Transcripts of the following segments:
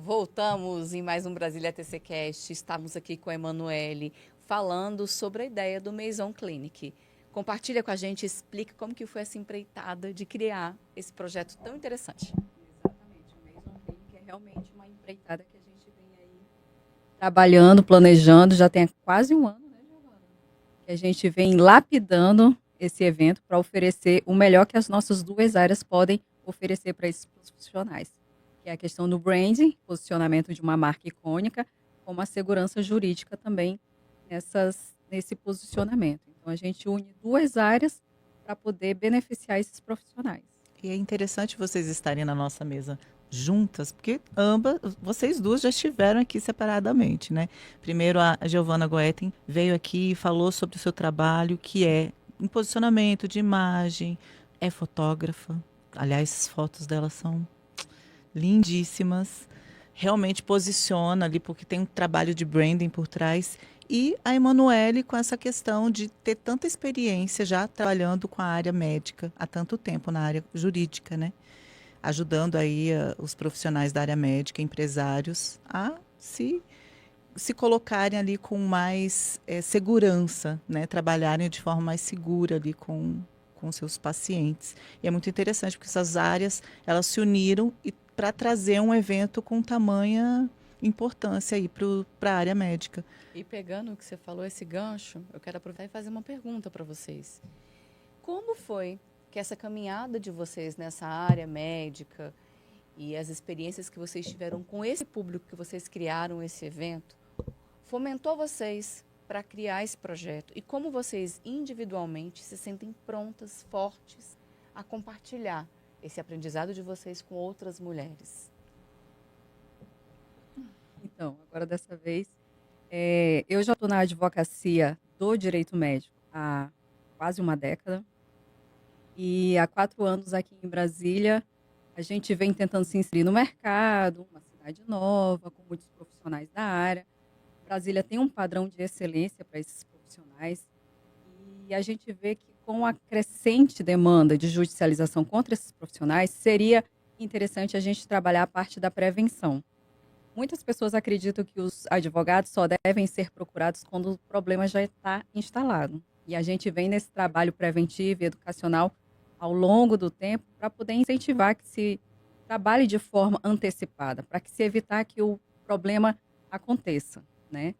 Voltamos em mais um Brasília TCcast. Estamos aqui com a Emanuele falando sobre a ideia do Maison Clinic. Compartilha com a gente, explica como que foi essa empreitada de criar esse projeto tão interessante. Exatamente, o Maison Clinic é realmente uma empreitada que a gente vem aí trabalhando, planejando, já tem quase um ano, né, Giovana? Que a gente vem lapidando esse evento para oferecer o melhor que as nossas duas áreas podem oferecer para esses profissionais, que é a questão do branding, posicionamento de uma marca icônica, como a segurança jurídica também nesse posicionamento. Então, a gente une duas áreas para poder beneficiar esses profissionais. E é interessante vocês estarem na nossa mesa juntas, porque vocês duas já estiveram aqui separadamente, né? Primeiro a Giovana Goetten veio aqui e falou sobre o seu trabalho, que é em posicionamento de imagem, é fotógrafa. Aliás, as fotos dela são lindíssimas. Realmente posiciona ali, porque tem um trabalho de branding por trás. E a Emanuele com essa questão de ter tanta experiência já trabalhando com a área médica há tanto tempo na área jurídica, né? Ajudando aí os profissionais da área médica, empresários, a se colocarem ali com mais segurança, né? Trabalharem de forma mais segura ali com seus pacientes. E é muito interessante, porque essas áreas, elas se uniram para trazer um evento com tamanha importância aí para a área médica. E pegando o que você falou, esse gancho, eu quero aproveitar e fazer uma pergunta para vocês. Como foi que essa caminhada de vocês nessa área médica e as experiências que vocês tiveram com esse público que vocês criaram esse evento, fomentou vocês para criar esse projeto? E como vocês individualmente se sentem prontas, fortes a compartilhar esse aprendizado de vocês com outras mulheres? Então, agora dessa vez, eu já estou na advocacia do direito médico há quase uma década. E há 4 anos aqui em Brasília, a gente vem tentando se inserir no mercado, uma cidade nova, com muitos profissionais da área. Brasília tem um padrão de excelência para esses profissionais. E a gente vê que com a crescente demanda de judicialização contra esses profissionais, seria interessante a gente trabalhar a parte da prevenção. Muitas pessoas acreditam que os advogados só devem ser procurados quando o problema já está instalado. E a gente vem nesse trabalho preventivo e educacional ao longo do tempo para poder incentivar que se trabalhe de forma antecipada, para que se evitar que o problema aconteça, né?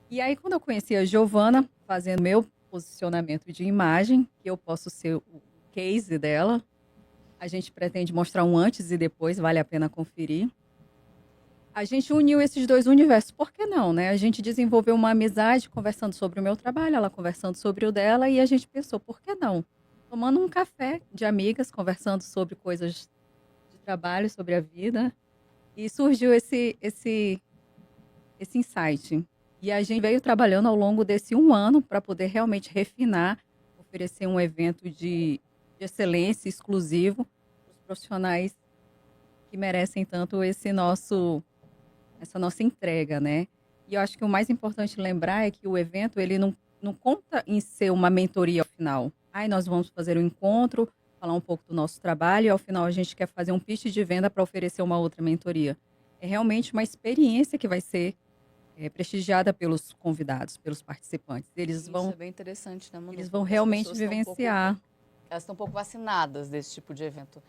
E aí, quando eu conheci a Giovana, fazendo meu posicionamento de imagem, que eu posso ser o case dela, a gente pretende mostrar um antes e depois, vale a pena conferir. A gente uniu esses dois universos, por que não, né? A gente desenvolveu uma amizade conversando sobre o meu trabalho, ela conversando sobre o dela, e a gente pensou, por que não? Tomando um café de amigas, conversando sobre coisas de trabalho, sobre a vida, e surgiu esse insight. E a gente veio trabalhando ao longo desse um ano para poder realmente refinar, oferecer um evento de excelência exclusivo para os profissionais que merecem tanto essa nossa entrega, né? E eu acho que o mais importante lembrar é que o evento, ele não conta em ser uma mentoria ao final. Nós vamos fazer um encontro, falar um pouco do nosso trabalho, e ao final a gente quer fazer um pitch de venda para oferecer uma outra mentoria. É realmente uma experiência que vai ser prestigiada pelos convidados, pelos participantes. Isso é bem interessante, né, Manu? Eles vão realmente vivenciar. Elas estão um pouco vacinadas desse tipo de evento.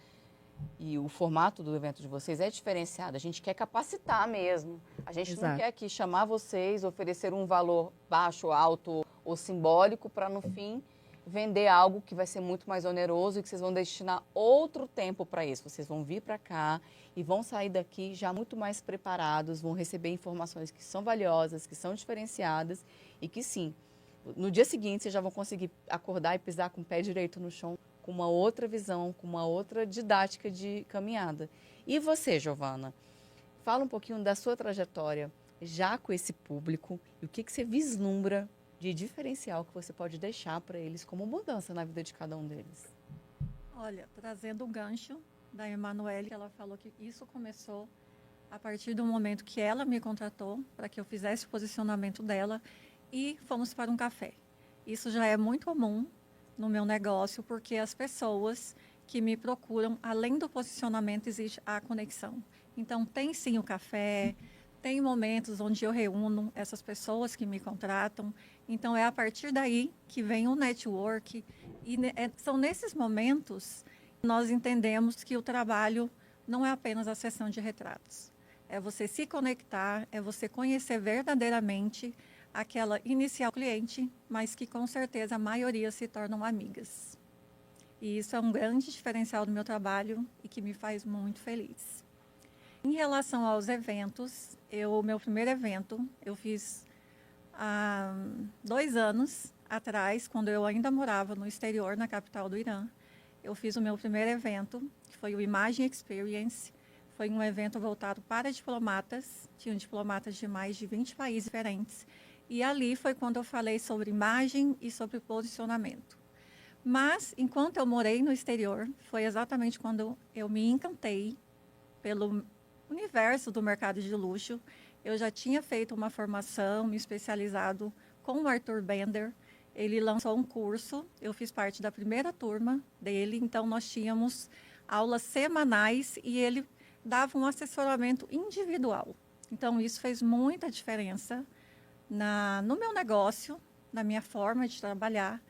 E o formato do evento de vocês é diferenciado. A gente quer capacitar mesmo. A gente não quer aqui chamar vocês, oferecer um valor baixo, alto ou simbólico para, no fim, vender algo que vai ser muito mais oneroso e que vocês vão destinar outro tempo para isso. Vocês vão vir para cá e vão sair daqui já muito mais preparados, vão receber informações que são valiosas, que são diferenciadas e que, sim, no dia seguinte vocês já vão conseguir acordar e pisar com o pé direito no chão, com uma outra visão, com uma outra didática de caminhada. E você, Giovana, fala um pouquinho da sua trajetória já com esse público e o que você vislumbra de diferencial que você pode deixar para eles como mudança na vida de cada um deles. Olha, trazendo o gancho da Emanuele, ela falou que isso começou a partir do momento que ela me contratou para que eu fizesse o posicionamento dela e fomos para um café. Isso já é muito comum no meu negócio, porque as pessoas que me procuram, além do posicionamento, existe a conexão. Então, tem sim o café, tem momentos onde eu reúno essas pessoas que me contratam. Então, é a partir daí que vem o network. E são nesses momentos que nós entendemos que o trabalho não é apenas a sessão de retratos. É você se conectar, é você conhecer verdadeiramente aquela inicial cliente, mas que com certeza a maioria se tornam amigas. E isso é um grande diferencial do meu trabalho e que me faz muito feliz. Em relação aos eventos, meu primeiro evento eu fiz há 2 anos atrás, quando eu ainda morava no exterior, na capital do Irã. Eu fiz o meu primeiro evento, que foi o Imagine Experience. Foi um evento voltado para diplomatas, tinham diplomatas de mais de 20 países diferentes. E ali foi quando eu falei sobre imagem e sobre posicionamento. Mas, enquanto eu morei no exterior, foi exatamente quando eu me encantei pelo universo do mercado de luxo. Eu já tinha feito uma formação, me especializado com o Arthur Bender. Ele lançou um curso, eu fiz parte da primeira turma dele, então nós tínhamos aulas semanais e ele dava um assessoramento individual. Então, isso fez muita diferença no meu negócio, na minha forma de trabalhar.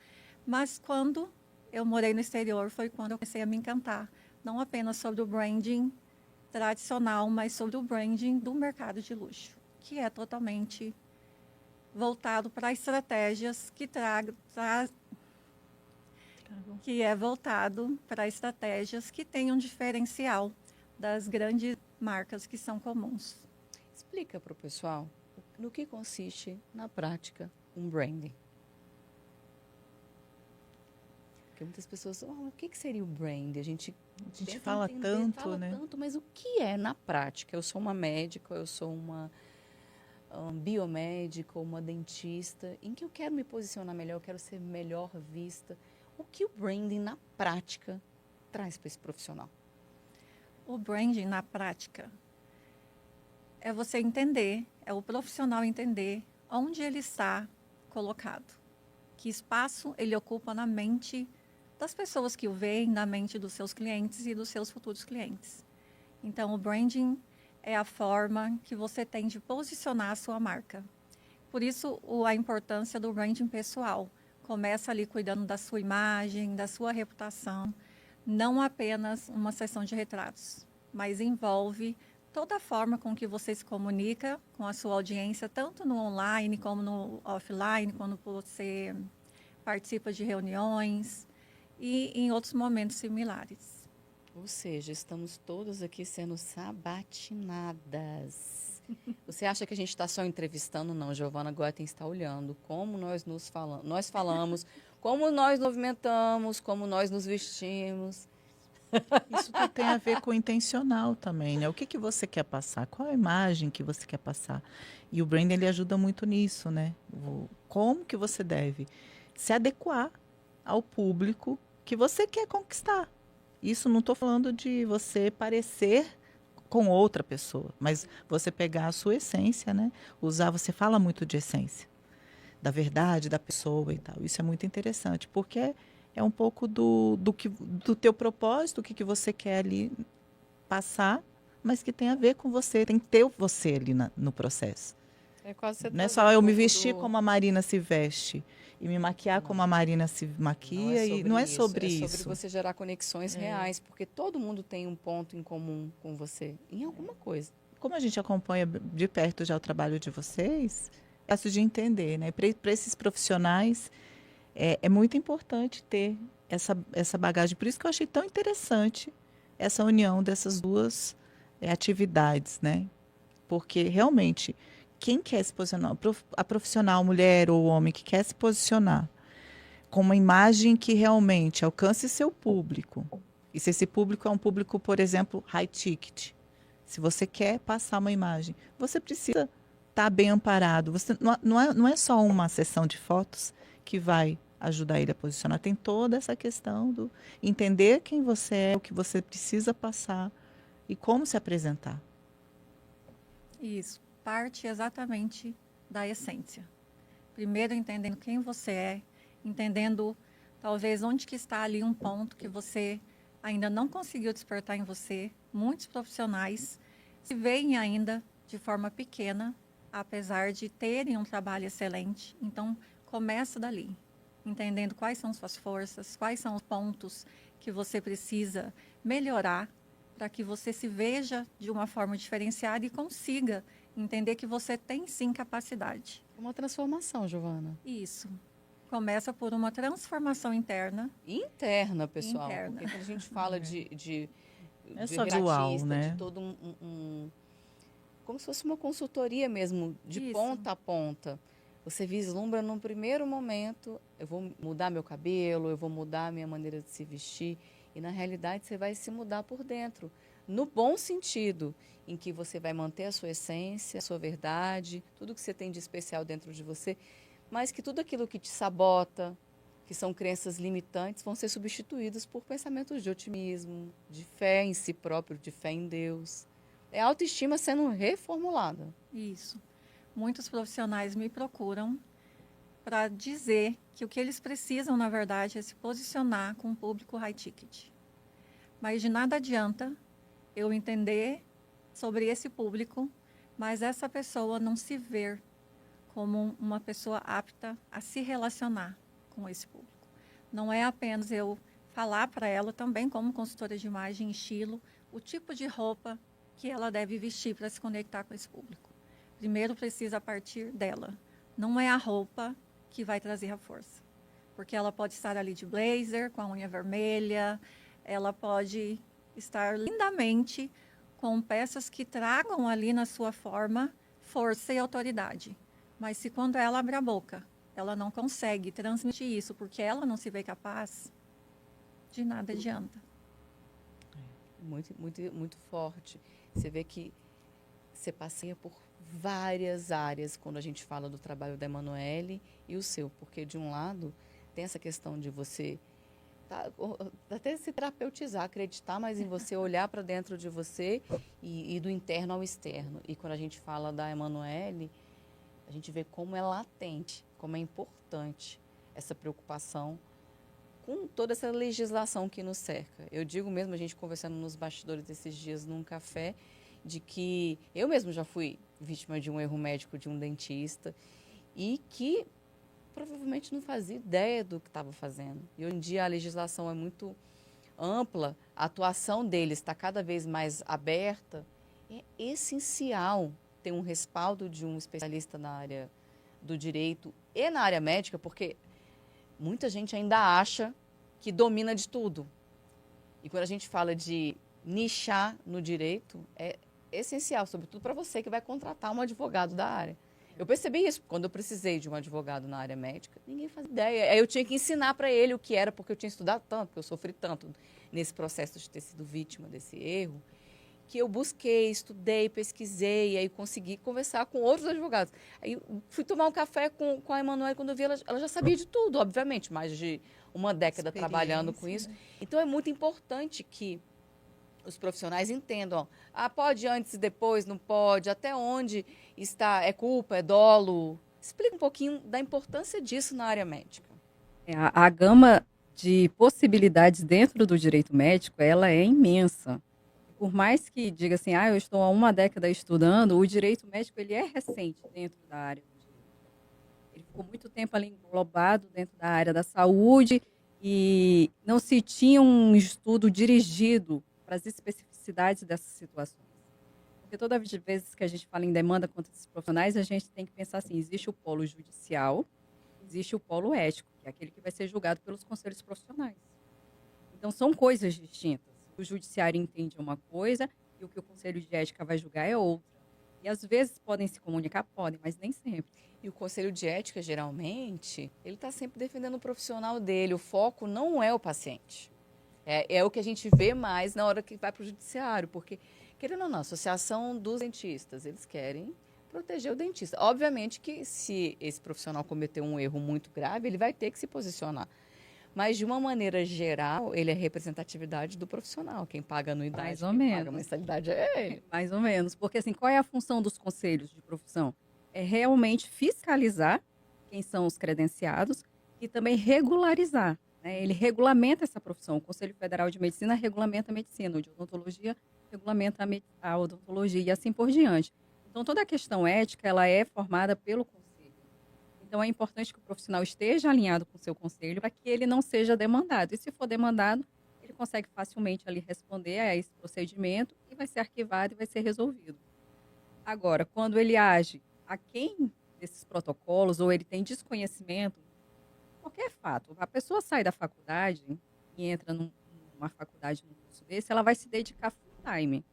Mas quando eu morei no exterior, foi quando eu comecei a me encantar. Não apenas sobre o branding tradicional, mas sobre o branding do mercado de luxo, que é totalmente voltado para estratégias que é voltado para estratégias que têm um diferencial das grandes marcas que são comuns. Explica para o pessoal no que consiste, na prática, um branding. Porque muitas pessoas falam, o que seria o brand? A gente fala tanto, né? Mas o que é na prática? Eu sou uma médica, eu sou uma biomédica, uma dentista, em que eu quero me posicionar melhor, eu quero ser melhor vista. O que o branding na prática traz para esse profissional? O branding na prática é você entender, é o profissional entender onde ele está colocado, que espaço ele ocupa na mente das pessoas que o veem, na mente dos seus clientes e dos seus futuros clientes. Então, o branding é a forma que você tem de posicionar a sua marca. Por isso, a importância do branding pessoal. Começa ali cuidando da sua imagem, da sua reputação, não apenas uma sessão de retratos, mas envolve toda a forma com que você se comunica com a sua audiência, tanto no online como no offline, quando você participa de reuniões e em outros momentos similares. Ou seja, estamos todos aqui sendo sabatinadas. Você acha que a gente está só entrevistando? Não, Giovana Goetten está olhando como nós falamos, como nós movimentamos, como nós nos vestimos. Isso tem a ver com o intencional também, né? O que você quer passar? Qual a imagem que você quer passar? E o branding, ele ajuda muito nisso, né? Como que você deve se adequar ao público que você quer conquistar. Isso não estou falando de você parecer com outra pessoa, mas você pegar a sua essência, né? Você fala muito de essência, da verdade da pessoa e tal. Isso é muito interessante, porque é um pouco do teu propósito, o que você quer ali passar, mas que tem a ver com você, tem que ter você ali no processo. Não é só eu me vestir como a Marina se veste e me maquiar como a Marina se maquia, e não é sobre isso. É sobre você gerar conexões reais, porque todo mundo tem um ponto em comum com você, em alguma coisa. Como a gente acompanha de perto já o trabalho de vocês, é fácil de entender, né? Para esses profissionais, é muito importante ter essa bagagem. Por isso que eu achei tão interessante essa união dessas duas atividades, né? Porque realmente, quem quer se posicionar, a profissional, mulher ou homem que quer se posicionar com uma imagem que realmente alcance seu público, e se esse público é um público, por exemplo, high ticket, se você quer passar uma imagem, você precisa estar bem amparado. Você, não é só uma sessão de fotos que vai ajudar ele a posicionar. Tem toda essa questão do entender quem você é, o que você precisa passar e como se apresentar. Isso, parte exatamente da essência. Primeiro entendendo quem você é, entendendo talvez onde que está ali um ponto que você ainda não conseguiu despertar em você. Muitos profissionais se veem ainda de forma pequena, apesar de terem um trabalho excelente. Então, começa dali, entendendo quais são suas forças, quais são os pontos que você precisa melhorar para que você se veja de uma forma diferenciada e consiga entender que você tem sim capacidade. Uma transformação, Giovana. Isso. Começa por uma transformação interna. Interna, pessoal. Interna. Porque quando a gente fala de É só dual, né? de todo como se fosse uma consultoria mesmo, de Isso. ponta a ponta. Você vislumbra num primeiro momento, eu vou mudar meu cabelo, eu vou mudar a minha maneira de se vestir. E na realidade você vai se mudar por dentro. No bom sentido, em que você vai manter a sua essência, a sua verdade, tudo que você tem de especial dentro de você, mas que tudo aquilo que te sabota, que são crenças limitantes, vão ser substituídos por pensamentos de otimismo, de fé em si próprio, de fé em Deus. É a autoestima sendo reformulada. Isso. Muitos profissionais me procuram para dizer que o que eles precisam, na verdade, é se posicionar com o público high ticket. Mas de nada adianta eu entender sobre esse público, mas essa pessoa não se ver como uma pessoa apta a se relacionar com esse público. Não é apenas eu falar para ela também, como consultora de imagem e estilo, o tipo de roupa que ela deve vestir para se conectar com esse público. Primeiro precisa partir dela. Não é a roupa que vai trazer a força. Porque ela pode estar ali de blazer, com a unha vermelha, ela pode estar lindamente com peças que tragam ali na sua forma força e autoridade. Mas se quando ela abre a boca, ela não consegue transmitir isso porque ela não se vê capaz, de nada adianta. Muito, muito, muito forte. Você vê que você passeia por várias áreas quando a gente fala do trabalho da Emanuele e o seu, porque de um lado tem essa questão de você até se terapeutizar, acreditar mais em você, olhar para dentro de você e do interno ao externo. E quando a gente fala da Emanuele, a gente vê como é latente, como é importante essa preocupação com toda essa legislação que nos cerca. Eu digo mesmo, a gente conversando nos bastidores desses dias num café, de que eu mesmo já fui vítima de um erro médico de um dentista e que provavelmente não fazia ideia do que estava fazendo. E hoje em dia a legislação é muito ampla, a atuação deles está cada vez mais aberta. É essencial ter um respaldo de um especialista na área do direito e na área médica, porque muita gente ainda acha que domina de tudo. E quando a gente fala de nichar no direito, é essencial, sobretudo para você que vai contratar um advogado da área. Eu percebi isso quando eu precisei de um advogado na área médica. Ninguém fazia ideia. Aí eu tinha que ensinar para ele o que era, porque eu tinha estudado tanto, porque eu sofri tanto nesse processo de ter sido vítima desse erro, que eu busquei, estudei, pesquisei, aí consegui conversar com outros advogados. Aí fui tomar um café com a Emanuele, quando eu vi ela já sabia de tudo, obviamente, mais de uma década trabalhando com isso. Então é muito importante que os profissionais entendam, pode antes e depois, não pode, até onde está, é culpa, é dolo. Explica um pouquinho da importância disso na área médica. A gama de possibilidades dentro do direito médico, ela é imensa. Por mais que diga assim, eu estou há uma década estudando, o direito médico ele é recente dentro da área do direito. Ele ficou muito tempo ali englobado dentro da área da saúde e não se tinha um estudo dirigido para as especificidades dessas situações. Porque toda vez que a gente fala em demanda contra esses profissionais, a gente tem que pensar assim, existe o polo judicial, existe o polo ético, que é aquele que vai ser julgado pelos conselhos profissionais. Então, são coisas distintas. O judiciário entende uma coisa e o que o conselho de ética vai julgar é outra. E, às vezes, podem se comunicar? Podem, mas nem sempre. E o conselho de ética, geralmente, ele está sempre defendendo o profissional dele. O foco não é o paciente. É o que a gente vê mais na hora que vai para o judiciário, porque, querendo ou não, a Associação dos Dentistas, eles querem proteger o dentista. Obviamente que se esse profissional cometer um erro muito grave, ele vai ter que se posicionar. Mas, de uma maneira geral, ele é representatividade do profissional. Quem paga anuidade, Mais ou quem menos. paga mensalidade é ele. Mais ou menos. Porque, assim, qual é a função dos conselhos de profissão? É realmente fiscalizar quem são os credenciados e também regularizar. Ele regulamenta essa profissão. O Conselho Federal de Medicina regulamenta a medicina, o de odontologia regulamenta a odontologia e assim por diante. Então, toda a questão ética, ela é formada pelo conselho. Então, é importante que o profissional esteja alinhado com o seu conselho para que ele não seja demandado. E se for demandado, ele consegue facilmente ali responder a esse procedimento e vai ser arquivado e vai ser resolvido. Agora, quando ele age aquém desses protocolos ou ele tem desconhecimento, qualquer fato, a pessoa sai da faculdade e entra numa faculdade, num curso desse, ela vai se dedicar full time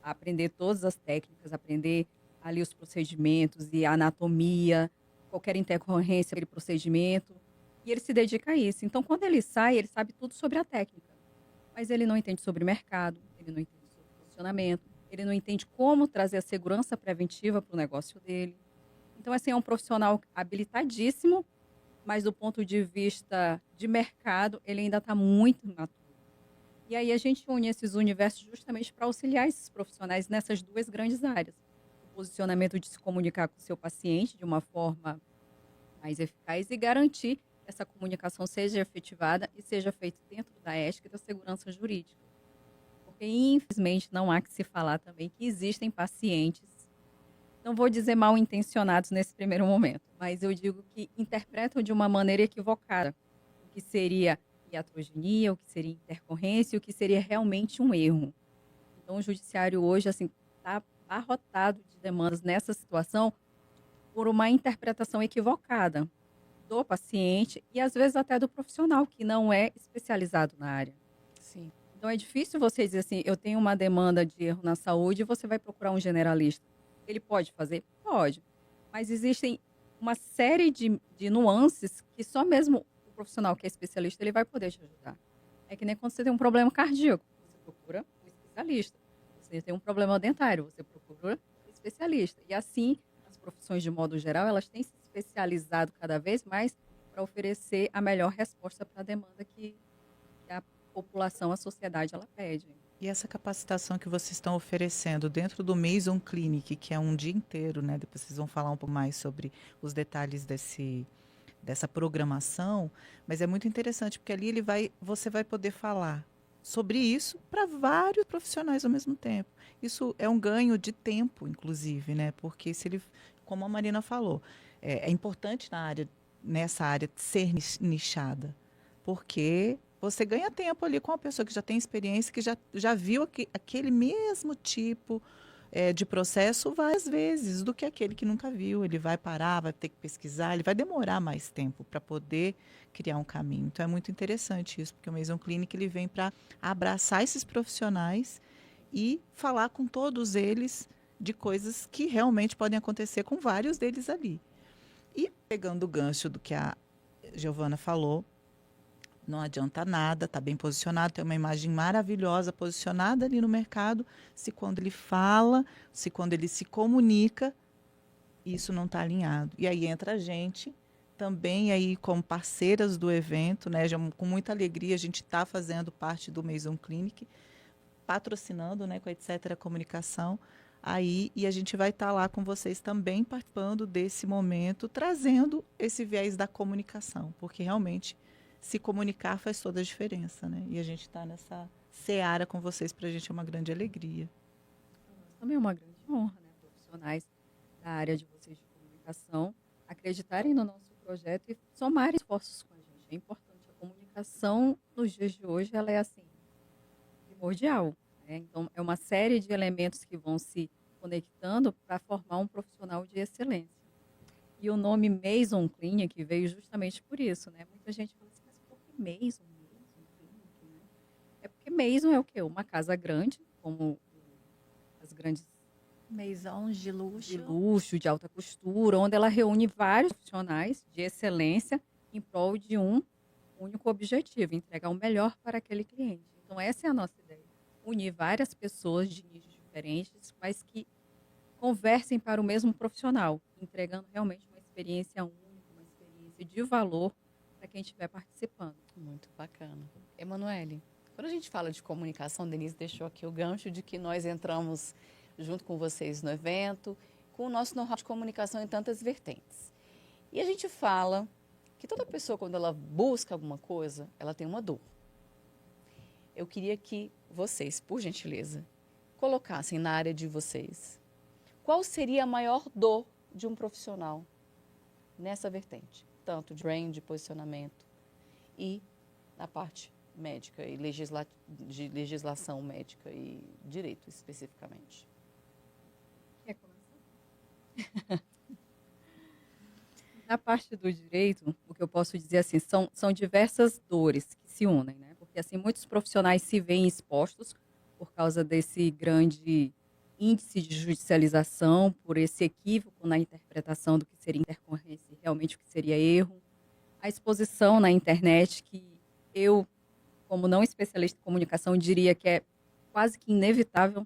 a aprender todas as técnicas, aprender ali os procedimentos e a anatomia, qualquer intercorrência daquele procedimento, e ele se dedica a isso. Então, quando ele sai, ele sabe tudo sobre a técnica, mas ele não entende sobre mercado, ele não entende sobre funcionamento, ele não entende como trazer a segurança preventiva para o negócio dele. Então, assim, é um profissional habilitadíssimo, mas do ponto de vista de mercado, ele ainda está muito imaturo. E aí a gente une esses universos justamente para auxiliar esses profissionais nessas duas grandes áreas. O posicionamento de se comunicar com o seu paciente de uma forma mais eficaz e garantir que essa comunicação seja efetivada e seja feita dentro da ética e da segurança jurídica. Porque, infelizmente, não há que se falar também que existem pacientes, não vou dizer mal intencionados nesse primeiro momento, mas eu digo que interpretam de uma maneira equivocada o que seria iatrogenia, o que seria intercorrência, o que seria realmente um erro. Então, o judiciário hoje assim está abarrotado de demandas nessa situação por uma interpretação equivocada do paciente e às vezes até do profissional que não é especializado na área. Sim. Então, é difícil você dizer assim, eu tenho uma demanda de erro na saúde e você vai procurar um generalista. Ele pode fazer? Pode. Mas existem uma série de nuances que só mesmo o profissional que é especialista ele vai poder te ajudar. É que nem quando você tem um problema cardíaco, você procura um especialista. Você tem um problema dentário, você procura um especialista. E assim, as profissões de modo geral, elas têm se especializado cada vez mais para oferecer a melhor resposta para a demanda que a população, a sociedade, ela pede. E essa capacitação que vocês estão oferecendo dentro do Mason Clinic, que é um dia inteiro, né? Depois vocês vão falar um pouco mais sobre os detalhes dessa programação, mas é muito interessante porque ali você vai poder falar sobre isso para vários profissionais ao mesmo tempo. Isso é um ganho de tempo, inclusive, né? Porque se ele, como a Marina falou, é importante nessa área ser nichada, porque você ganha tempo ali com a pessoa que já tem experiência, que já viu aquele mesmo tipo de processo várias vezes, do que aquele que nunca viu. Ele vai parar, vai ter que pesquisar, ele vai demorar mais tempo para poder criar um caminho. Então, é muito interessante isso, porque o Mason Clinic ele vem para abraçar esses profissionais e falar com todos eles de coisas que realmente podem acontecer com vários deles ali. E pegando o gancho do que a Giovana falou, não adianta nada, está bem posicionado, tem uma imagem maravilhosa posicionada ali no mercado, se quando ele fala, se quando ele se comunica, isso não está alinhado. E aí entra a gente também aí como parceiras do evento, né? Já, com muita alegria a gente está fazendo parte do Mason Clinic, patrocinando, né, com a Etc. Comunicação, aí, e a gente vai estar lá com vocês também participando desse momento, trazendo esse viés da comunicação, porque realmente se comunicar faz toda a diferença, né? E a gente está nessa seara com vocês, para a gente é uma grande alegria. Também é uma grande honra, né? Profissionais da área de vocês de comunicação acreditarem no nosso projeto e somarem esforços com a gente. É importante. A comunicação nos dias de hoje, ela é assim, primordial, né? Então, é uma série de elementos que vão se conectando para formar um profissional de excelência. E o nome Mason Clinic veio justamente por isso, né? Muita gente fala assim, mas por que Mason Clinic, né? É porque Mason é o quê? Uma casa grande, como as grandes Maisons de de luxo. luxo, de alta costura, onde ela reúne vários profissionais de excelência em prol de um único objetivo, entregar o melhor para aquele cliente. Então, essa é a nossa ideia. Unir várias pessoas de nichos diferentes, mas que conversem para o mesmo profissional, entregando realmente uma experiência única, uma experiência de valor para quem estiver participando. Muito bacana. Emanuele, quando a gente fala de comunicação, Denise deixou aqui o gancho de que nós entramos junto com vocês no evento, com o nosso know-how de comunicação em tantas vertentes. E a gente fala que toda pessoa, quando ela busca alguma coisa, ela tem uma dor. Eu queria que vocês, por gentileza, colocassem na área de vocês, qual seria a maior dor de um profissional nessa vertente? Tanto de brand, de posicionamento e na parte médica e de legislação médica e direito especificamente. Quer começar? Na parte do direito, o que eu posso dizer assim, são diversas dores que se unem, né? Porque assim, muitos profissionais se veem expostos por causa desse grande índice de judicialização, por esse equívoco na interpretação do que seria intercorrência e realmente o que seria erro. A exposição na internet, que eu, como não especialista em comunicação, diria que é quase que inevitável,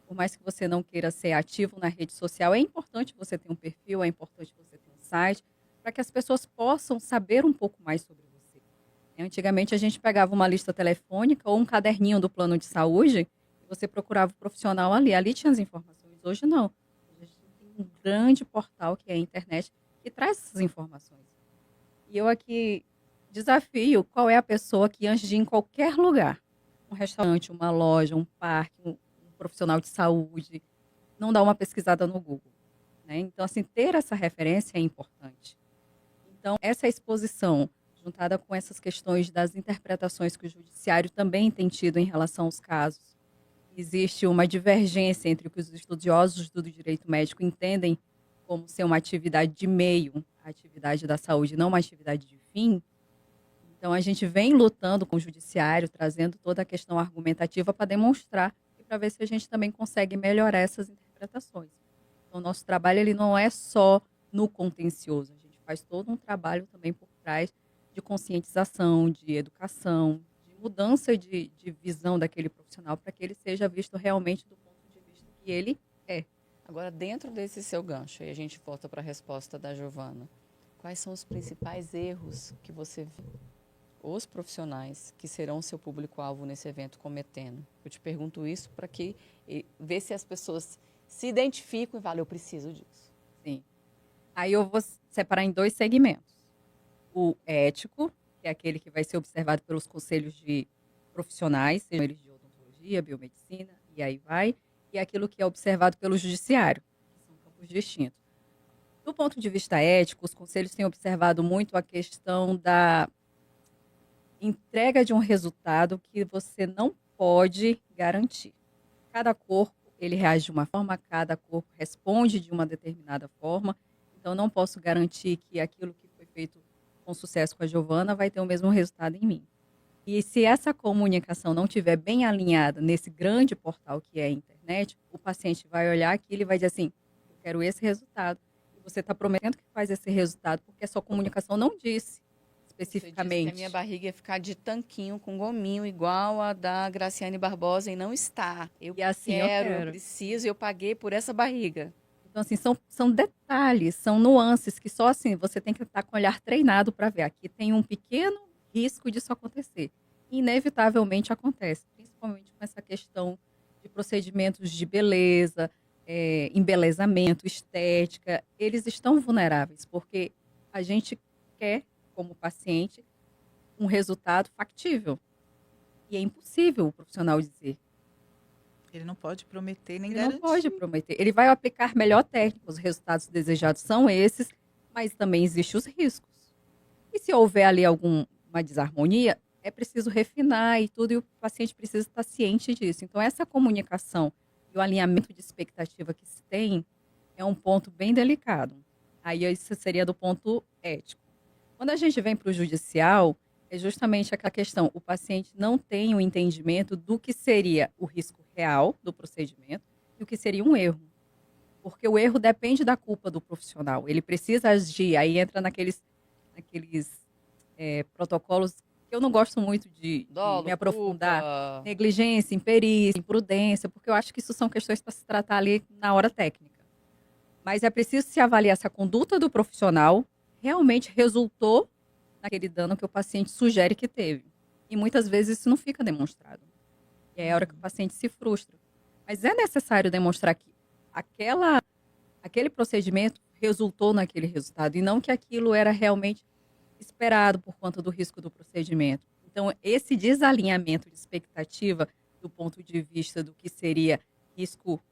por mais que você não queira ser ativo na rede social, é importante você ter um perfil, é importante você ter um site, para que as pessoas possam saber um pouco mais sobre você. Antigamente, a gente pegava uma lista telefônica ou um caderninho do plano de saúde e você procurava o profissional ali. Ali tinha as informações. Hoje, não. Hoje, a gente tem um grande portal, que é a internet, que traz essas informações. E eu aqui desafio qual é a pessoa que, antes de ir em qualquer lugar, um restaurante, uma loja, um parque, um profissional de saúde, não dá uma pesquisada no Google, né? Então, assim, ter essa referência é importante. Então, essa exposição, juntada com essas questões das interpretações que o judiciário também tem tido em relação aos casos, existe uma divergência entre o que os estudiosos do direito médico entendem como ser uma atividade de meio, a atividade da saúde, não uma atividade de fim. Então, a gente vem lutando com o judiciário, trazendo toda a questão argumentativa para demonstrar e para ver se a gente também consegue melhorar essas interpretações. Então, o nosso trabalho ele não é só no contencioso, a gente faz todo um trabalho também por trás de conscientização, de educação, de mudança de visão daquele profissional para que ele seja visto realmente do ponto de vista que ele é. Agora, dentro desse seu gancho, e a gente volta para a resposta da Giovana, quais são os principais erros que você vê os profissionais que serão seu público-alvo nesse evento cometendo? Eu te pergunto isso para que ver se as pessoas se identificam e falam, eu preciso disso. Sim. Aí eu vou separar em 2 segmentos. O ético, que é aquele que vai ser observado pelos conselhos de profissionais, sejam eles de odontologia, biomedicina, e aí vai, e aquilo que é observado pelo judiciário, que são campos distintos. Do ponto de vista ético, os conselhos têm observado muito a questão da entrega de um resultado que você não pode garantir. Cada corpo, ele reage de uma forma, cada corpo responde de uma determinada forma, então não posso garantir que aquilo que foi feito com sucesso com a Giovana vai ter o mesmo resultado em mim. E se essa comunicação não estiver bem alinhada nesse grande portal que é a internet, o paciente vai olhar aquilo e vai dizer assim, eu quero esse resultado. E você está prometendo que faz esse resultado porque a sua comunicação não disse especificamente. Você disse que a minha barriga ia ficar de tanquinho com gominho, igual a da Graciane Barbosa, e não está. Eu assim quero, eu eu preciso, eu paguei por essa barriga. Então, assim, são detalhes, são nuances que só assim você tem que estar com o olhar treinado para ver. Aqui tem um pequeno risco disso acontecer. Inevitavelmente acontece, principalmente com essa questão de procedimentos de beleza, embelezamento, estética. Eles estão vulneráveis, porque a gente quer, como paciente, um resultado factível. E é impossível o profissional dizer. Ele não pode prometer nem Ele garantir. não pode prometer. Ele vai aplicar melhor técnica. Os resultados desejados são esses, mas também existem os riscos. E se houver ali alguma desarmonia, é preciso refinar e tudo, e o paciente precisa estar ciente disso. Então, essa comunicação e o alinhamento de expectativa que se tem é um ponto bem delicado. Aí isso seria do ponto ético. Quando a gente vem para o judicial, é justamente aquela questão, o paciente não tem o entendimento do que seria o risco real do procedimento e o que seria um erro. Porque o erro depende da culpa do profissional. Ele precisa agir, aí entra naqueles protocolos que eu não gosto muito de Dolo, me aprofundar. culpa. Negligência, imperícia, imprudência, porque eu acho que isso são questões para se tratar ali na hora técnica. Mas é preciso se avaliar se a conduta do profissional realmente resultou naquele dano que o paciente sugere que teve. E muitas vezes isso não fica demonstrado. E é a hora que o paciente se frustra. Mas é necessário demonstrar que aquele procedimento resultou naquele resultado e não que aquilo era realmente esperado por conta do risco do procedimento. Então, esse desalinhamento de expectativa do ponto de vista do que seria risco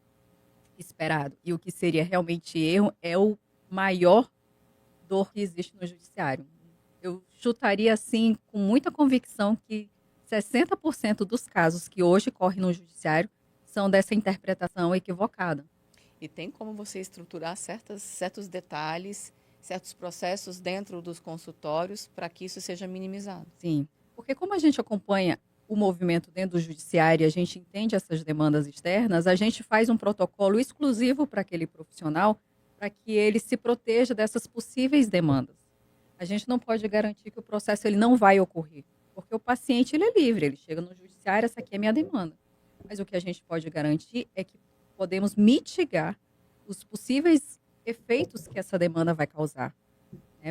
esperado e o que seria realmente erro é o maior dor que existe no judiciário. Eu chutaria, assim, com muita convicção que 60% dos casos que hoje correm no judiciário são dessa interpretação equivocada. E tem como você estruturar certos detalhes, certos processos dentro dos consultórios para que isso seja minimizado. Sim, porque como a gente acompanha o movimento dentro do judiciário e a gente entende essas demandas externas, a gente faz um protocolo exclusivo para aquele profissional para que ele se proteja dessas possíveis demandas. A gente não pode garantir que o processo ele não vai ocorrer, porque o paciente ele é livre, ele chega no judiciário, essa aqui é a minha demanda. Mas o que a gente pode garantir é que podemos mitigar os possíveis efeitos que essa demanda vai causar.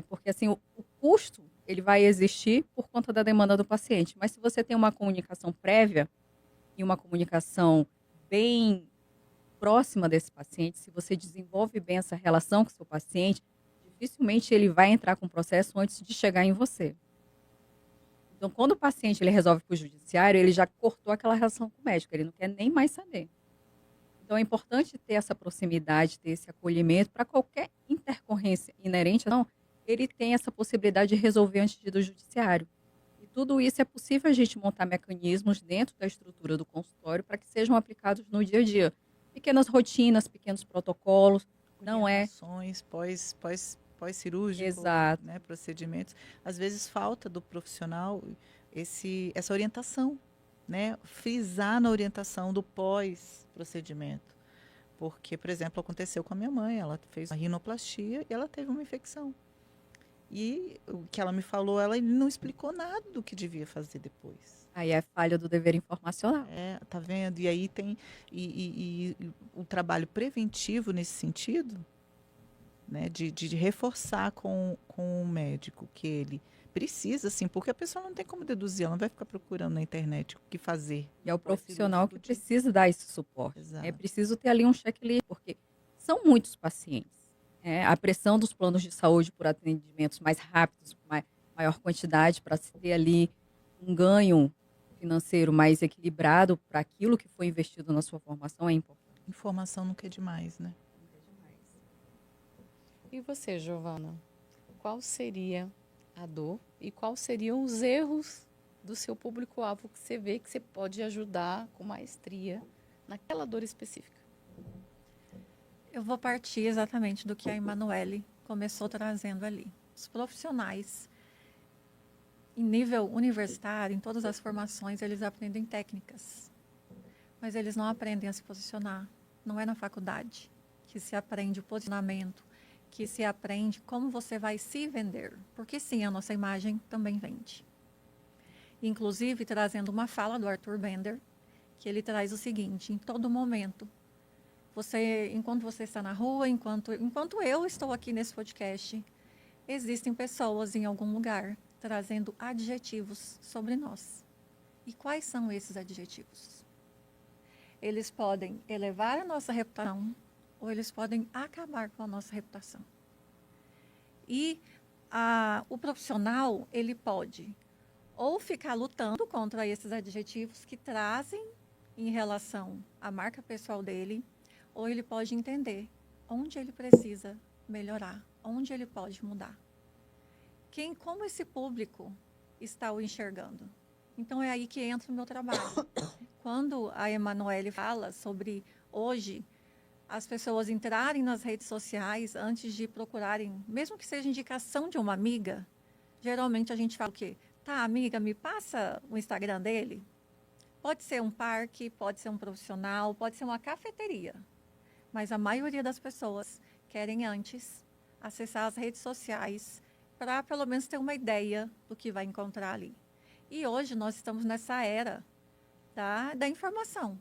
Porque assim, o custo ele vai existir por conta da demanda do paciente. Mas se você tem uma comunicação prévia e uma comunicação bem próxima desse paciente, se você desenvolve bem essa relação com o seu paciente, dificilmente ele vai entrar com o processo antes de chegar em você. Então, quando o paciente ele resolve para o judiciário, ele já cortou aquela relação com o médico, ele não quer nem mais saber. Então, é importante ter essa proximidade, ter esse acolhimento para qualquer intercorrência inerente, não, ele tem essa possibilidade de resolver antes de ir do judiciário. E tudo isso é possível a gente montar mecanismos dentro da estrutura do consultório para que sejam aplicados no dia a dia. Pequenas rotinas, pequenos protocolos, não é... Ações pós-cirúrgico, Exato. né, procedimentos. Às vezes falta do profissional essa orientação, né? Frisar na orientação do pós-procedimento. Porque, por exemplo, aconteceu com a minha mãe, ela fez uma rinoplastia e ela teve uma infecção. E o que ela me falou, ela não explicou nada do que devia fazer depois. Aí é falha do dever informacional. Tá vendo? E aí tem e o trabalho preventivo nesse sentido, né, de reforçar com o médico que ele precisa, sim, porque a pessoa não tem como deduzir, ela não vai ficar procurando na internet o que fazer. E é o profissional que precisa dar esse suporte. Exato. É preciso ter ali um checklist, porque são muitos pacientes. A pressão dos planos de saúde por atendimentos mais rápidos, maior quantidade, para se ter ali um ganho financeiro mais equilibrado para aquilo que foi investido na sua formação é importante. Informação nunca é demais, né? E você, Giovana, qual seria a dor e quais seriam os erros do seu público-alvo que você vê que você pode ajudar com maestria naquela dor específica? Eu vou partir exatamente do que a Emanuele começou trazendo ali. Os profissionais, em nível universitário, em todas as formações, eles aprendem técnicas. Mas eles não aprendem a se posicionar. Não é na faculdade que se aprende o posicionamento, que se aprende como você vai se vender. Porque sim, a nossa imagem também vende. Inclusive, trazendo uma fala do Arthur Bender, que ele traz o seguinte: em todo momento, enquanto você está na rua, enquanto eu estou aqui nesse podcast, existem pessoas em algum lugar trazendo adjetivos sobre nós. E quais são esses adjetivos? Eles podem elevar a nossa reputação ou eles podem acabar com a nossa reputação. E o profissional, ele pode ou ficar lutando contra esses adjetivos que trazem em relação à marca pessoal dele, ou ele pode entender onde ele precisa melhorar, onde ele pode mudar. Como esse público está o enxergando? Então, é aí que entra o meu trabalho. Quando a Emanuele fala sobre, hoje, as pessoas entrarem nas redes sociais antes de procurarem, mesmo que seja indicação de uma amiga, geralmente a gente fala o quê? Tá, amiga, me passa o Instagram dele? Pode ser um parque, pode ser um profissional, pode ser uma cafeteria. Mas a maioria das pessoas querem antes acessar as redes sociais para pelo menos ter uma ideia do que vai encontrar ali. E hoje nós estamos nessa era da informação.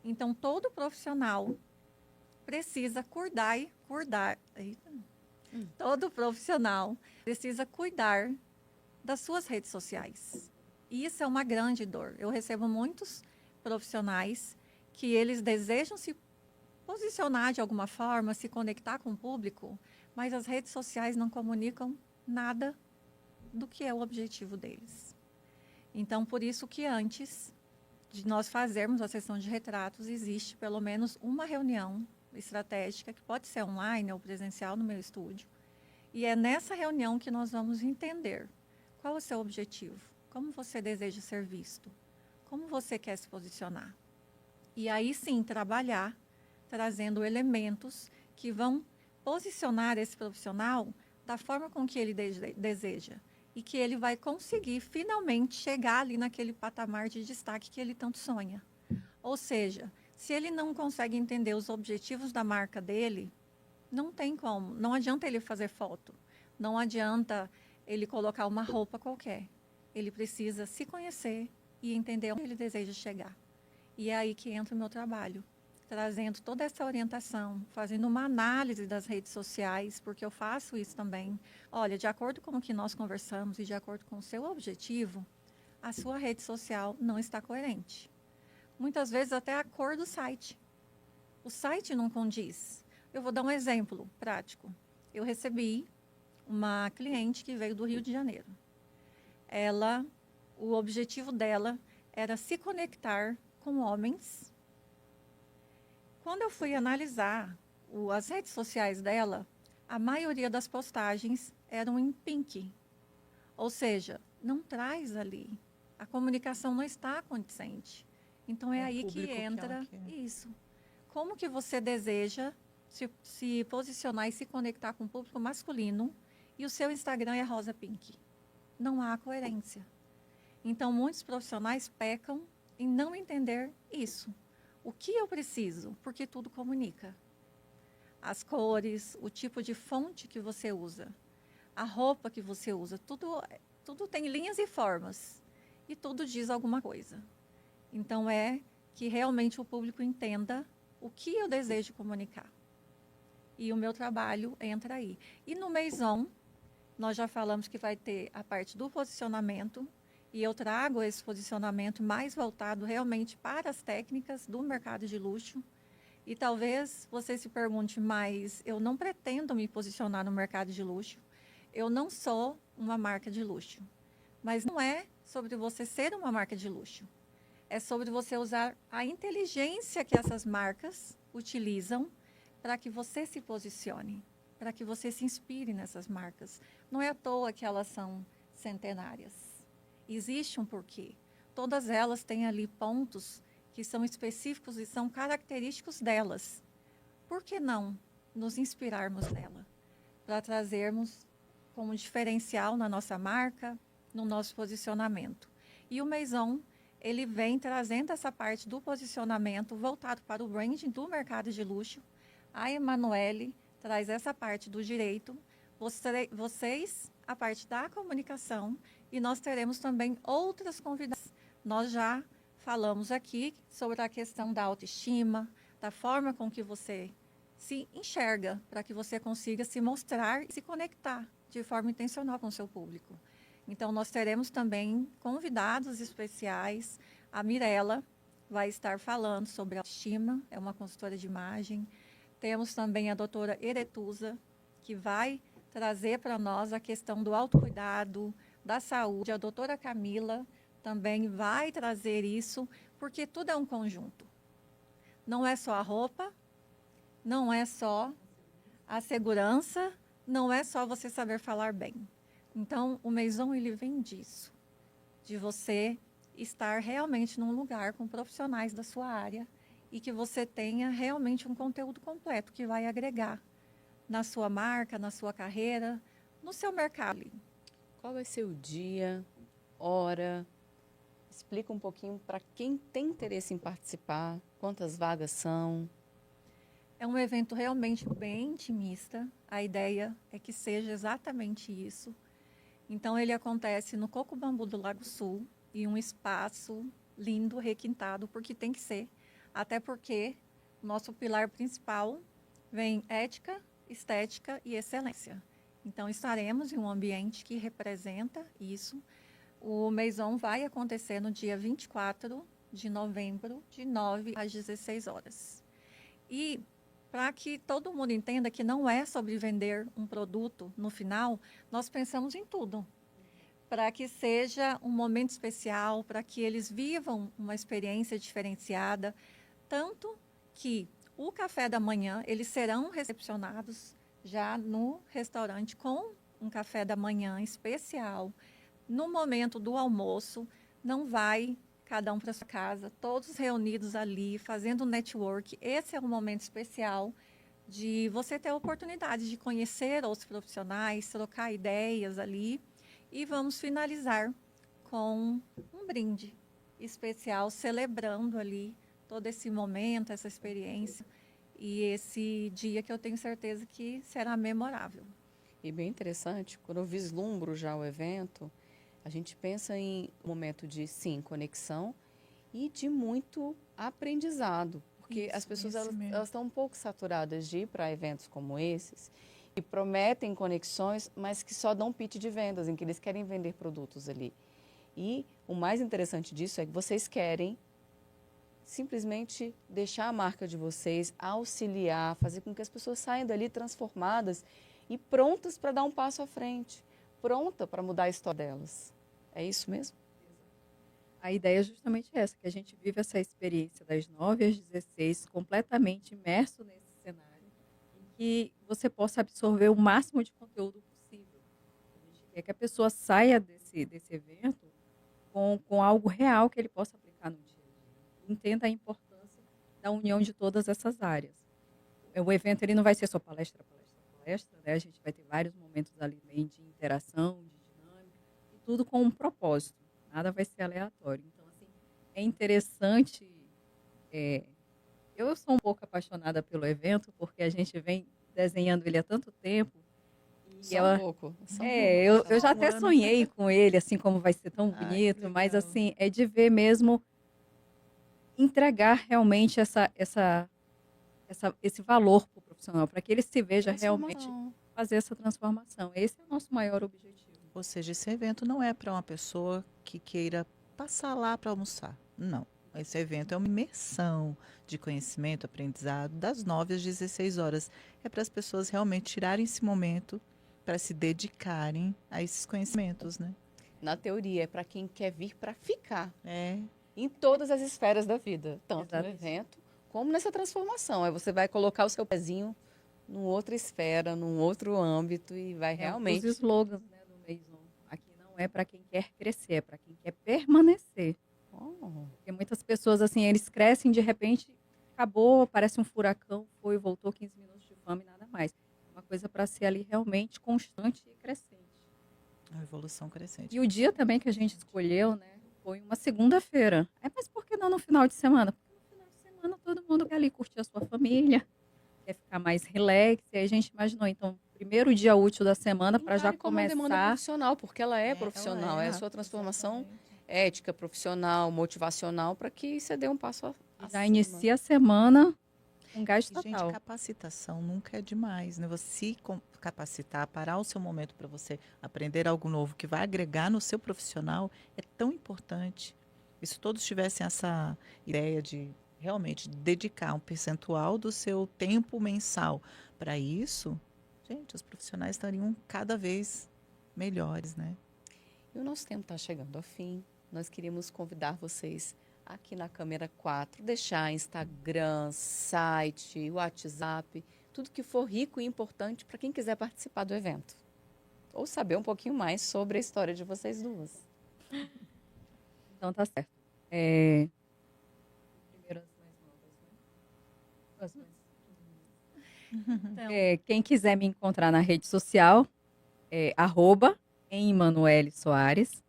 Então, todo profissional precisa todo profissional precisa cuidar das suas redes sociais. E isso é uma grande dor. Eu recebo muitos profissionais que eles desejam se posicionar de alguma forma, se conectar com o público, mas as redes sociais não comunicam nada do que é o objetivo deles. Então, por isso que antes de nós fazermos a sessão de retratos, existe pelo menos uma reunião estratégica, que pode ser online ou presencial no meu estúdio. E é nessa reunião que nós vamos entender qual é o seu objetivo, como você deseja ser visto, como você quer se posicionar. E aí sim, trabalhar, trazendo elementos que vão posicionar esse profissional da forma com que ele deseja. E que ele vai conseguir finalmente chegar ali naquele patamar de destaque que ele tanto sonha. Ou seja, se ele não consegue entender os objetivos da marca dele, não tem como. Não adianta ele fazer foto. Não adianta ele colocar uma roupa qualquer. Ele precisa se conhecer e entender onde ele deseja chegar. E é aí que entra o meu trabalho, trazendo toda essa orientação, fazendo uma análise das redes sociais, porque eu faço isso também. Olha, de acordo com o que nós conversamos e de acordo com o seu objetivo, a sua rede social não está coerente. Muitas vezes até a cor do site. O site não condiz. Eu vou dar um exemplo prático. Eu recebi uma cliente que veio do Rio de Janeiro. O objetivo dela era se conectar com homens. Quando eu fui analisar as redes sociais dela, a maioria das postagens eram em pink. Ou seja, não traz ali. A comunicação não está condizente. Então é aí que entra isso. Como que você deseja se posicionar e se conectar com o público masculino e o seu Instagram é rosa pink? Não há coerência. Então muitos profissionais pecam em não entender isso. O que eu preciso? Porque tudo comunica. As cores, o tipo de fonte que você usa, a roupa que você usa, tudo tem linhas e formas. E tudo diz alguma coisa. Então, é que realmente o público entenda o que eu desejo comunicar. E o meu trabalho entra aí. E no Maison, nós já falamos que vai ter a parte do posicionamento, e eu trago esse posicionamento mais voltado realmente para as técnicas do mercado de luxo. E talvez você se pergunte, mas eu não pretendo me posicionar no mercado de luxo. Eu não sou uma marca de luxo. Mas não é sobre você ser uma marca de luxo. É sobre você usar a inteligência que essas marcas utilizam para que você se posicione, para que você se inspire nessas marcas. Não é à toa que elas são centenárias. Existe um porquê. Todas elas têm ali pontos que são específicos e são característicos delas. Por que não nos inspirarmos nela? Para trazermos como diferencial na nossa marca, no nosso posicionamento. E o Maison, ele vem trazendo essa parte do posicionamento voltado para o branding do mercado de luxo. A Emanuele traz essa parte do direito, vocês a parte da comunicação, e nós teremos também outras convidadas. Nós já falamos aqui sobre a questão da autoestima, da forma com que você se enxerga, para que você consiga se mostrar e se conectar de forma intencional com o seu público. Então, nós teremos também convidados especiais. A Mirella vai estar falando sobre autoestima, é uma consultora de imagem. Temos também a doutora Eretusa, que vai trazer para nós a questão do autocuidado, da saúde. A doutora Camila também vai trazer isso, porque tudo é um conjunto. Não é só a roupa, não é só a segurança, não é só você saber falar bem. Então, o Maison, ele vem disso, de você estar realmente num lugar com profissionais da sua área e que você tenha realmente um conteúdo completo que vai agregar na sua marca, na sua carreira, no seu mercado. Qual vai ser o dia, hora? Explica um pouquinho para quem tem interesse em participar, quantas vagas são. É um evento realmente bem intimista. A ideia é que seja exatamente isso. Então, ele acontece no Coco Bambu do Lago Sul, em um espaço lindo, requintado, porque tem que ser. Até porque nosso pilar principal vem ética, estética e excelência. Então, estaremos em um ambiente que representa isso. O Maison vai acontecer no dia 24 de novembro, de 9 às 16 horas. E para que todo mundo entenda que não é sobre vender um produto no final, nós pensamos em tudo. para que seja um momento especial, para que eles vivam uma experiência diferenciada, tanto que o café da manhã, eles serão recepcionados já no restaurante com um café da manhã especial. No momento do almoço, não vai cada um para sua casa, todos reunidos ali, fazendo network. Esse é um momento especial de você ter a oportunidade de conhecer outros profissionais, trocar ideias ali. E vamos finalizar com um brinde especial, celebrando ali todo esse momento, essa experiência e esse dia que eu tenho certeza que será memorável. E bem interessante, quando eu vislumbro já o evento, a gente pensa em um momento de, sim, conexão e de muito aprendizado. Porque as pessoas elas estão um pouco saturadas de ir para eventos como esses e prometem conexões, mas que só dão pitch de vendas, em que eles querem vender produtos ali. E o mais interessante disso é que vocês querem simplesmente deixar a marca de vocês, auxiliar, fazer com que as pessoas saiam dali transformadas e prontas para dar um passo à frente, pronta para mudar a história delas. É isso mesmo? A ideia é justamente essa, que a gente vive essa experiência das 9 às 16, completamente imerso nesse cenário, em que você possa absorver o máximo de conteúdo possível. A gente quer que a pessoa saia desse evento com algo real que ele possa aplicar no dia a dia. Entenda a importância da união de todas essas áreas. O evento ele não vai ser só palestra, né? A gente vai ter vários momentos ali também de interação, de dinâmica, e tudo com um propósito. Nada vai ser aleatório. Então, assim, é interessante. Eu sou um pouco apaixonada pelo evento, porque a gente vem desenhando ele há tanto tempo. E Só um pouco. Eu já até sonhei com ele, assim, como vai ser tão bonito, mas, assim, é de ver mesmo entregar realmente esse valor para o profissional, para que ele se veja realmente fazer essa transformação. Esse é o nosso maior objetivo. Ou seja, esse evento não é para uma pessoa que queira passar lá para almoçar. Não. Esse evento é uma imersão de conhecimento, aprendizado, das 9 às 16 horas. É para as pessoas realmente tirarem esse momento para se dedicarem a esses conhecimentos, né? Na teoria, é para quem quer vir para ficar. É. Em todas as esferas da vida, tanto Exatamente. no evento como nessa transformação. Aí você vai colocar o seu pezinho numa outra esfera, num outro âmbito e vai realmente... Os slogans, né, do Maison. Aqui não é para quem quer crescer, é para quem quer permanecer. Porque muitas pessoas, assim, eles crescem, de repente, acabou, parece um furacão, foi, voltou 15 minutos de fama e nada mais. É uma coisa para ser ali realmente constante e crescente. Uma evolução crescente. E o dia também que a gente escolheu, né, foi uma segunda-feira. Mas por que não no final de semana? Porque no final de semana todo mundo quer ali curtir a sua família, quer ficar mais relax. E aí a gente imaginou, então, primeiro dia útil da semana para já como uma demanda começar. profissional, porque ela é profissional, é a sua transformação ética, profissional, motivacional, para que você dê um passo acima. Já inicia a semana com gás E, total. gente, capacitação nunca é demais, né? Você se capacitar, parar o seu momento para você aprender algo novo que vai agregar no seu profissional é tão importante. E se todos tivessem essa ideia de realmente dedicar um percentual do seu tempo mensal para isso, gente, os profissionais estariam cada vez melhores, né? E o nosso tempo está chegando ao fim. Nós queríamos convidar vocês aqui na câmera 4, deixar Instagram, site, WhatsApp, tudo que for rico e importante para quem quiser participar do evento. Ou saber um pouquinho mais sobre a história de vocês duas. Então tá certo. Primeiro as mais novas, né? Então, Quem quiser me encontrar na rede social, @Emanuele Soares.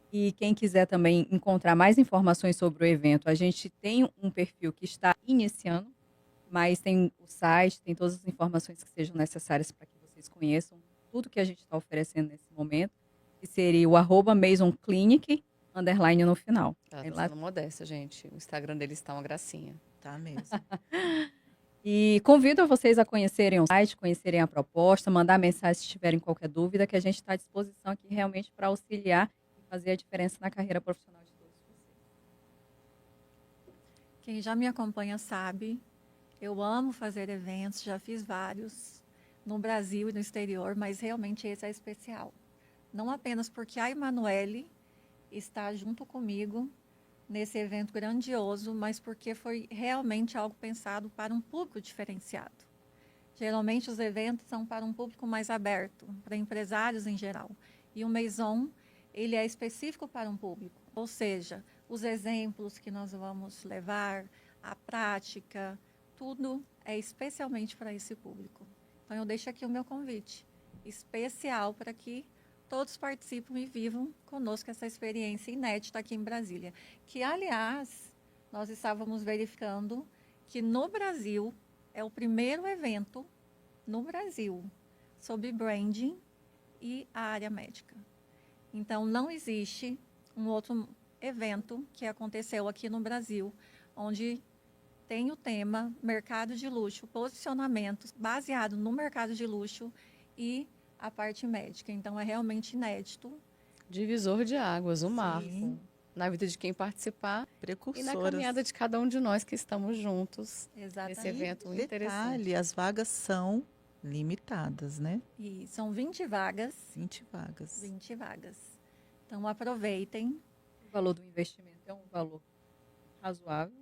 E quem quiser também encontrar mais informações sobre o evento, a gente tem um perfil que está iniciando, mas tem o site, tem todas as informações que sejam necessárias para que vocês conheçam tudo que a gente está oferecendo nesse momento, que seria o @MaisonClinic, _ no final. Tá Aí lá- sendo modéstia, gente. O Instagram deles está uma gracinha. Tá mesmo. E convido vocês a conhecerem o site, conhecerem a proposta, mandar mensagem se tiverem qualquer dúvida, que a gente está à disposição aqui realmente para auxiliar e fazer a diferença na carreira profissional de todos vocês. quem já me acompanha sabe, eu amo fazer eventos, já fiz vários no Brasil e no exterior, mas realmente esse é especial. não apenas porque a Emanuele está junto comigo nesse evento grandioso, mas porque foi realmente algo pensado para um público diferenciado. Geralmente os eventos são para um público mais aberto, para empresários em geral. E o Maison, ele é específico para um público. Ou seja, os exemplos que nós vamos levar, a prática, tudo é especialmente para esse público. Então eu deixo aqui o meu convite especial para que todos participem e vivam conosco essa experiência inédita aqui em Brasília. Que, aliás, nós estávamos verificando que no Brasil é o primeiro evento no Brasil sobre branding e a área médica. Então, não existe um outro evento que aconteceu aqui no Brasil, onde tem o tema mercado de luxo, posicionamentos baseado no mercado de luxo e a parte médica. Então, é realmente inédito. Divisor de águas, um marco Sim. na vida de quem participar e na Precursoras. caminhada de cada um de nós que estamos juntos Exatamente. nesse evento Detalhe, interessante. as vagas são limitadas, né? E são 20 vagas. 20 vagas. 20 vagas. Então, aproveitem. O valor do investimento é um valor razoável,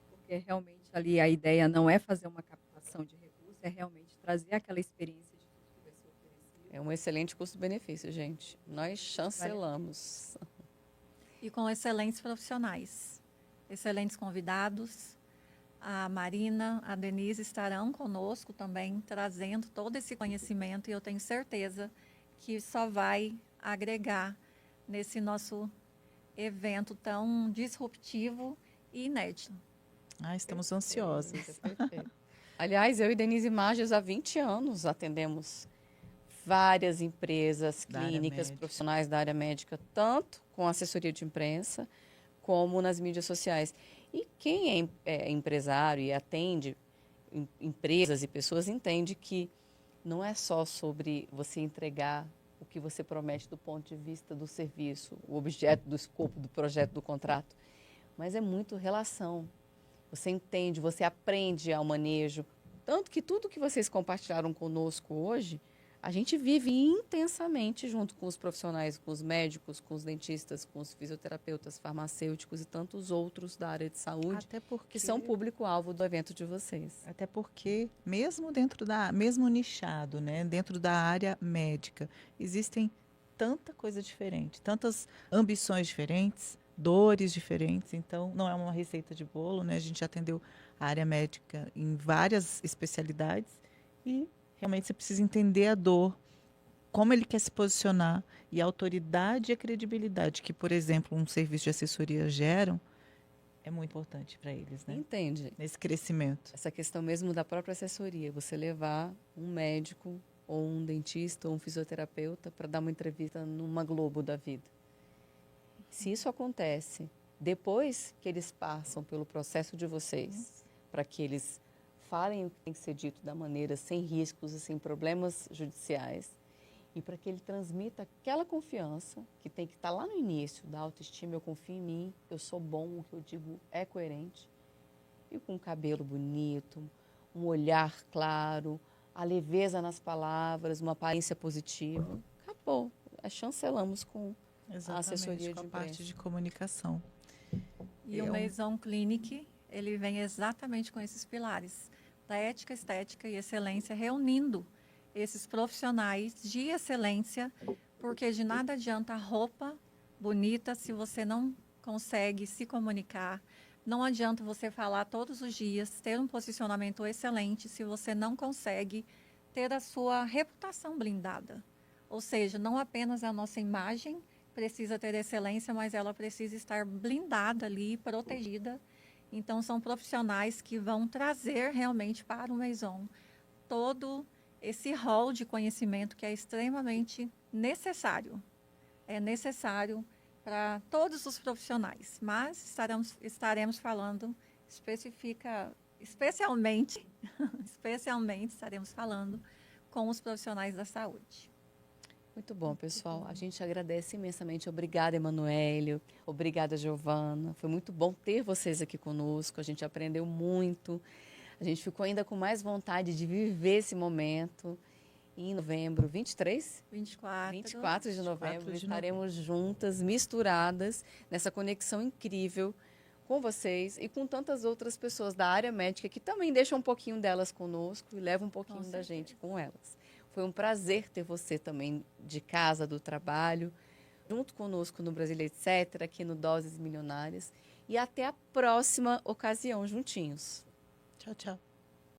porque realmente ali a ideia não é fazer uma captação de recursos, é realmente trazer aquela experiência de tudo que vai ser oferecido. É um excelente custo-benefício, gente. Nós chancelamos. E com excelentes profissionais, excelentes convidados. A Marina, a Denise estarão conosco também, trazendo todo esse conhecimento, e eu tenho certeza que só vai agregar nesse nosso evento tão disruptivo e inédito. Estamos ansiosos. Perfeito. Aliás, eu e Denise Maggios há 20 anos atendemos várias empresas, Da área clínicas, médica. profissionais da área médica, tanto com assessoria de imprensa, como nas mídias sociais. E quem é empresário e atende empresas e pessoas entende que não é só sobre você entregar o que você promete do ponto de vista do serviço, o objeto do escopo do projeto, do contrato, mas é muito relação. Você entende, você aprende ao manejo. Tanto que tudo que vocês compartilharam conosco hoje, a gente vive intensamente junto com os profissionais, com os médicos, com os dentistas, com os fisioterapeutas, farmacêuticos e tantos outros da área de saúde, Até porque, que são público-alvo do evento de vocês. até porque mesmo mesmo nichado, né, dentro da área médica, existem tanta coisa diferente, tantas ambições diferentes, dores diferentes. Então, não é uma receita de bolo, né? A gente atendeu a área médica em várias especialidades e realmente você precisa entender a dor, como ele quer se posicionar e a autoridade e a credibilidade que, por exemplo, um serviço de assessoria geram é muito importante para eles, né? Entende? Nesse crescimento. Essa questão mesmo da própria assessoria, você levar um médico ou um dentista ou um fisioterapeuta para dar uma entrevista numa Globo da vida. Se isso acontece depois que eles passam pelo processo de vocês, para que eles falem o que tem que ser dito da maneira sem riscos e sem problemas judiciais, e para que ele transmita aquela confiança que tem que estar lá no início da autoestima, eu confio em mim, eu sou bom, o que eu digo é coerente, e com um cabelo bonito, um olhar claro, a leveza nas palavras, uma aparência positiva, acabou. Chancelamos com a assessoria com de a parte imprensa. de comunicação. E o Maison Clinic, ele vem exatamente com esses pilares da ética, estética e excelência, reunindo esses profissionais de excelência, porque de nada adianta roupa bonita se você não consegue se comunicar. Não adianta você falar todos os dias, ter um posicionamento excelente, se você não consegue ter a sua reputação blindada. Ou seja, não apenas a nossa imagem precisa ter excelência, mas ela precisa estar blindada ali, protegida. Então, são profissionais que vão trazer realmente para o Maison todo esse rol de conhecimento que é extremamente necessário. É necessário para todos os profissionais, mas estaremos falando especialmente estaremos falando com os profissionais da saúde. Muito bom, pessoal. A gente agradece imensamente. Obrigada, Emanuele. Obrigada, Giovana. Foi muito bom ter vocês aqui conosco. A gente aprendeu muito. A gente ficou ainda com mais vontade de viver esse momento. em novembro, 23? 24. 24 de novembro, 24 de estaremos juntas, misturadas, nessa conexão incrível com vocês e com tantas outras pessoas da área médica que também deixam um pouquinho delas conosco e levam um pouquinho da gente com elas. Foi um prazer ter você também de casa, do trabalho, junto conosco no Brasília Etc., aqui no Doses Milionárias. E até a próxima ocasião, juntinhos. Tchau, tchau.